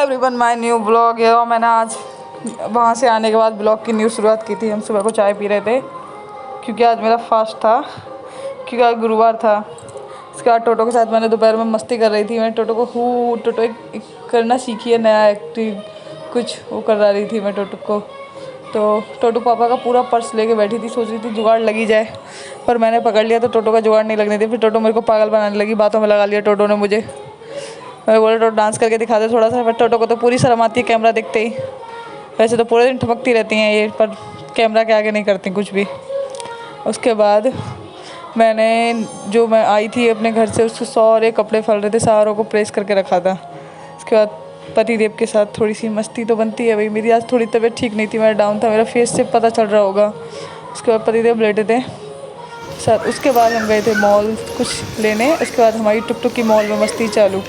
Everyone, my new blog है। और मैंने आज वहाँ से आने के बाद ब्लॉग की न्यू शुरुआत की थी। हम सुबह को चाय पी रहे थे क्योंकि आज मेरा फास्ट था, क्योंकि आज गुरुवार था। इसके बाद टोटो के साथ मैंने दोपहर में मस्ती कर रही थी। मैंने टोटो को टोटो एक करना सीखी है, नया एक्टिव कुछ वो कर रही थी मैं टोटो को। तो टोटो पापा का पूरा पर्स लेके बैठी थी, सोच रही थी जुगाड़ लगी जाए, पर मैंने पकड़ लिया तो टोटो का जुगाड़ नहीं लगने दिया। फिर टोटो मेरे को पागल बनाने लगी, बातों में लगा लिया टोटो ने मुझे। मैं बोला टोटो डांस करके दिखा दे थोड़ा सा, बट टोटो को तो पूरी शर्म आती है कैमरा देखते ही। वैसे तो पूरे दिन ठपकती रहती हैं ये, पर कैमरा के आगे नहीं करती कुछ भी। उसके बाद मैं आई थी अपने घर से, उसके सारे कपड़े फल रहे थे, सारों को प्रेस करके रखा था। उसके बाद पतिदेव के साथ थोड़ी सी मस्ती तो बनती है भाई। मेरी आज थोड़ी तबीयत ठीक नहीं थी, मेरा डाउन था, मेरा फेस से पता चल रहा होगा। उसके बाद पतिदेव लेटे थे सर। उसके बाद हम गए थे मॉल कुछ लेने। उसके बाद हमारी टुक टुक की मॉल में मस्ती चालू।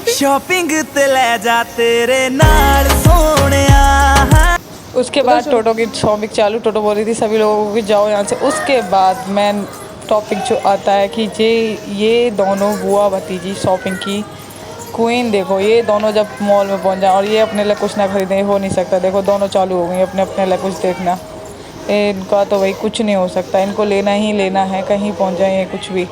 शॉपिंग ते ले जा तेरे नाल सोनिया। उसके बाद टोटो की शॉपिंग चालू। टोटो बोल रही थी सभी लोगों को कि जाओ यहाँ से। उसके बाद मेन टॉपिक जो आता है कि ये दोनों बुआ भतीजी शॉपिंग की क्वीन। देखो ये दोनों जब मॉल में पहुँच जाए और ये अपने लिए कुछ ना खरीदें, हो नहीं सकता। देखो दोनों चालू हो गई अपने अपने लिए कुछ देखना। इनका तो भाई कुछ नहीं हो सकता, इनको लेना ही लेना है, कहीं पहुँच जाए कुछ भी।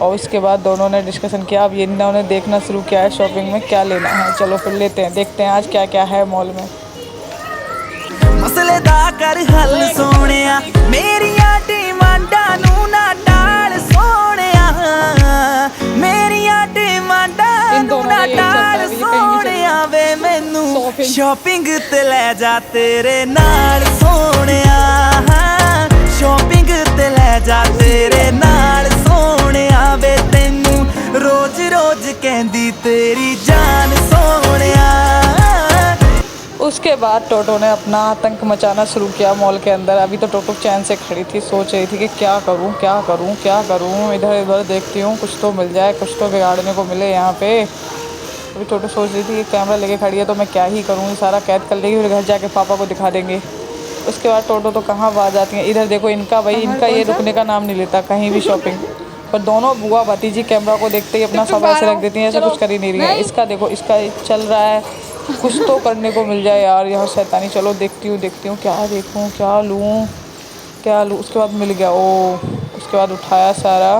और उसके बाद दोनों ने डिस्कशन किया। अब ये इन्होंने देखना शुरू किया है शॉपिंग में क्या लेना है। चलो फिर लेते हैं, देखते हैं आज क्या क्या है मॉल में। मसले दा कर हल सोनिया, मेरिया डिमांडा नू ना टाल सोनिया, मेरिया डिमांडा नू ना टाल सोनिया। वे मैनू शॉपिंग ते ले जा तेरे नाल सोनिया, शॉपिंग ते ले जा तेरे नाल सोनिया। वे तैनू रोज रोज कहंदी तेरी जान सोनिया। उसके बाद टोटो ने अपना आतंक मचाना शुरू किया मॉल के अंदर। अभी तो टोटो चैन से खड़ी थी, सोच रही थी कि क्या करूं क्या करूं क्या करूं। इधर उधर देखती हूँ, कुछ तो मिल जाए, कुछ तो बिगाड़ने को मिले यहाँ पे। अभी टोटो सोच रही थी कि कैमरा लेके खड़ी है तो मैं क्या ही करूँ, सारा कैद कर लेगी, फिर घर जाके पापा को दिखा देंगे। उसके बाद टोटो तो कहाँ बाज जाती हैं। इधर देखो इनका भाई, इनका ये रुकने का नाम नहीं लेता कहीं भी शॉपिंग। पर दोनों बुआ भतीजी कैमरा को देखते ही अपना सब ऐसे रख देती हैं, ऐसा कुछ कर ही नहीं रही है। इसका देखो, इसका चल रहा है, कुछ तो करने को मिल जाए यार यहाँ शैतानी। चलो देखती हूँ क्या देखूँ, क्या लूँ। उसके बाद मिल गया। उसके बाद उठाया सारा।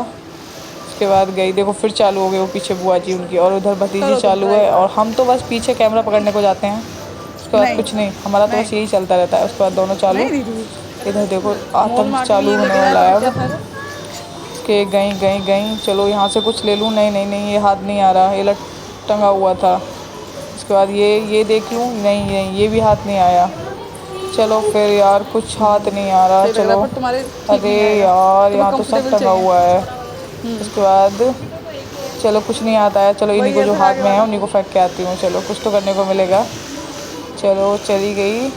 उसके बाद गई, देखो फिर चालू हो गई वो पीछे बुआ जी उनकी, और उधर भतीजी चालू है। और हम तो बस पीछे कैमरा पकड़ने को जाते हैं। उसके बाद कुछ नहीं, हमारा तो बस यही चलता रहता है। उसके बाद दोनों चालू। इधर देखो आतंक चालू होने वाला है अब। के गई चलो यहाँ से कुछ ले लूँ। नहीं, ये हाथ नहीं आ रहा, ये टंगा हुआ था। उसके बाद ये देख लूँ, नहीं ये भी हाथ नहीं आया। चलो फिर यार कुछ हाथ नहीं आ रहा, चलो अरे यार यहाँ तो सब टंगा हुआ है। उसके बाद चलो कुछ नहीं आता है, चलो इन्हीं को जो हाथ में है उन्हीं को फेंक के आती हूँ। चलो कुछ तो करने को मिलेगा। चलो चली गई।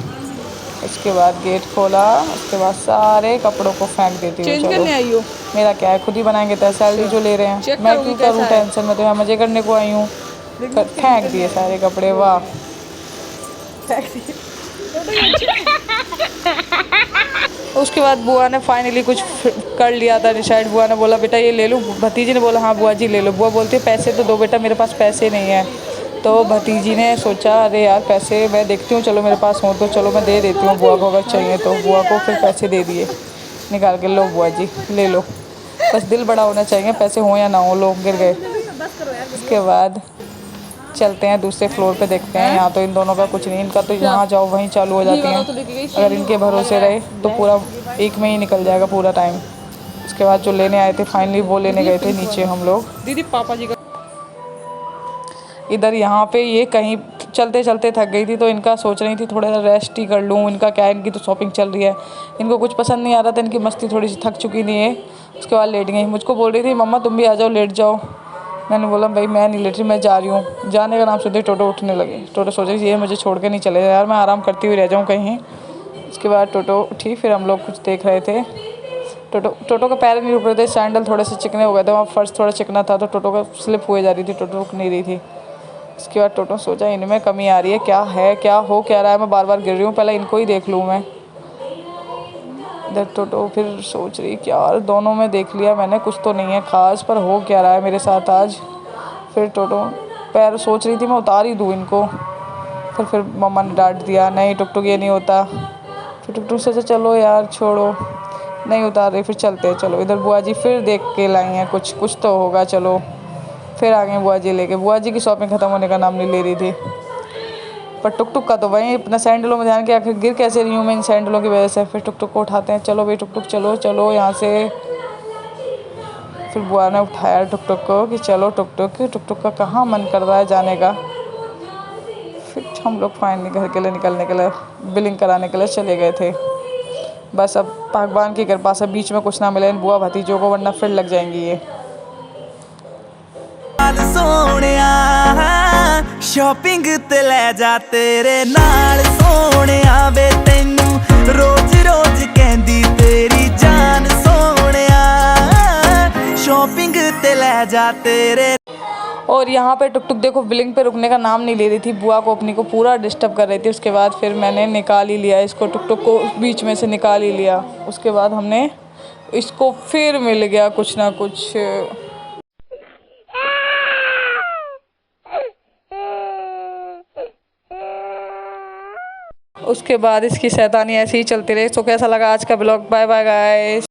उसके बाद गेट खोला। उसके बाद सारे कपड़ों को फेंक देती हूँ। चलो मेरा क्या है, खुद ही बनाएंगे तो सैलरी जो ले रहे हैं, मैं क्यों करूँ टेंशन में, तो यहाँ मज़े करने को आई हूँ। फेंक दिए सारे कपड़े, वाह। उसके बाद बुआ ने फाइनली कुछ कर लिया था डिसाइड। बुआ ने बोला बेटा ये ले लूँ। भतीजी ने बोला हाँ बुआ जी ले लो। बुआ बोलती है पैसे तो दो बेटा, मेरे पास पैसे नहीं है। तो भतीजी ने सोचा अरे यार पैसे मैं देखती हूँ, चलो मेरे पास हो तो चलो मैं दे देती हूँ बुआ को अगर चाहिए तो। बुआ को फिर पैसे दे दिए निकाल के, लो बुआ जी ले लो। बस दिल बड़ा होना चाहिए, पैसे हो या ना हो, लोग गिर गए। उसके बाद चलते हैं दूसरे फ्लोर पे, देखते हैं। यहाँ तो इन दोनों का कुछ नहीं, इनका तो यहाँ जाओ वहीं चालू हो जाती हैं। अगर इनके भरोसे रहे तो पूरा एक में ही निकल जाएगा पूरा टाइम। उसके बाद जो लेने आए थे फाइनली वो लेने गए थे नीचे हम लोग। दीदी पापा जी का इधर यहाँ पे ये कहीं चलते चलते थक गई थी, तो इनका सोच रही थी थोड़ा सा रेस्ट ही कर लूँ। इनका क्या है, इनकी तो शॉपिंग चल रही है, इनको कुछ पसंद नहीं आ रहा था, इनकी मस्ती थोड़ी सी थक चुकी थी ये। उसके बाद लेट गई। मुझको बोल रही थी मम्मा तुम भी आ जाओ लेट जाओ। मैंने बोला भाई मैं नहीं लेट रही, मैं जा रही हूँ। जाने का नाम सुनते टोटो उठने लगे। टोटो सोच रही थी ये मुझे छोड़ के नहीं चले यार, मैं आराम करती हुई रह जाऊँ कहीं। उसके बाद टोटो उठी, फिर हम लोग कुछ देख रहे थे। टोटो का पैर नहीं रुक रहे थे, सैंडल थोड़े से चिकने हो गए थे, वहाँ फर्श थोड़ा चिकना था तो टोटो का स्लिप हुए जा रही थी, टोटो रुक नहीं रही थी। उसके बाद टोटो सोचा इनमें कमी आ रही है, क्या है क्या हो क्या रहा है, मैं बार बार गिर रही हूँ, पहले इनको ही देख लूँ मैं। इधर टोटो फिर सोच रही कि यार दोनों में देख लिया मैंने, कुछ तो नहीं है ख़ास, पर हो क्या रहा है मेरे साथ आज। फिर टोटो पैर सोच रही थी मैं उतार ही दूँ इनको, फिर मम्मा ने डांट दिया, नहीं टुक टुक ये नहीं होता। फिर टुक टुक सोचा चलो यार छोड़ो, नहीं उतार रही, फिर चलते हैं चलो। इधर बुआ जी फिर देख के लाई हैं, कुछ तो होगा चलो। फिर आ गए बुआ जी लेके। बुआ जी की शॉपिंग ख़त्म होने का नाम नहीं ले रही थी। पर टुक टुक का तो वहीं अपना सैंडलों में ध्यान के, आखिर गिर कैसे रही हूँ मैं इन सैंडलों की वजह से। फिर टुक टुक को उठाते हैं, चलो भाई टुक टुक चलो चलो यहाँ से। फिर बुआ ने उठाया टुक टुक को कि चलो टुक टुक का कहाँ मन कर रहा है जाने का। फिर हम लोग फाइनली घर के लिए निकलने के लिए बिलिंग कराने के लिए चले गए थे। बस अब भगवान की कृपा से बीच में कुछ ना मिले इन बुआ भतीजों को, वरना फिर लग जाएंगी ये। सोनिया शॉपिंग ते ले जा तेरे नाल सोनिया वे तैनू रोज रोज कहंदी तेरी जान सोनिया शॉपिंग ते ले जा तेरे। और यहाँ पे टुक टुक देखो बिलिंग पे रुकने का नाम नहीं ले रही थी, बुआ को अपनी को पूरा डिस्टर्ब कर रही थी। उसके बाद फिर मैंने निकाल ही लिया इसको, टुक टुक को बीच में से निकाल ही लिया। उसके बाद हमने इसको फिर मिल गया कुछ ना कुछ। उसके बाद इसकी शैतानी ऐसे ही चलती रही। तो कैसा लगा आज का ब्लॉग? Bye bye guys.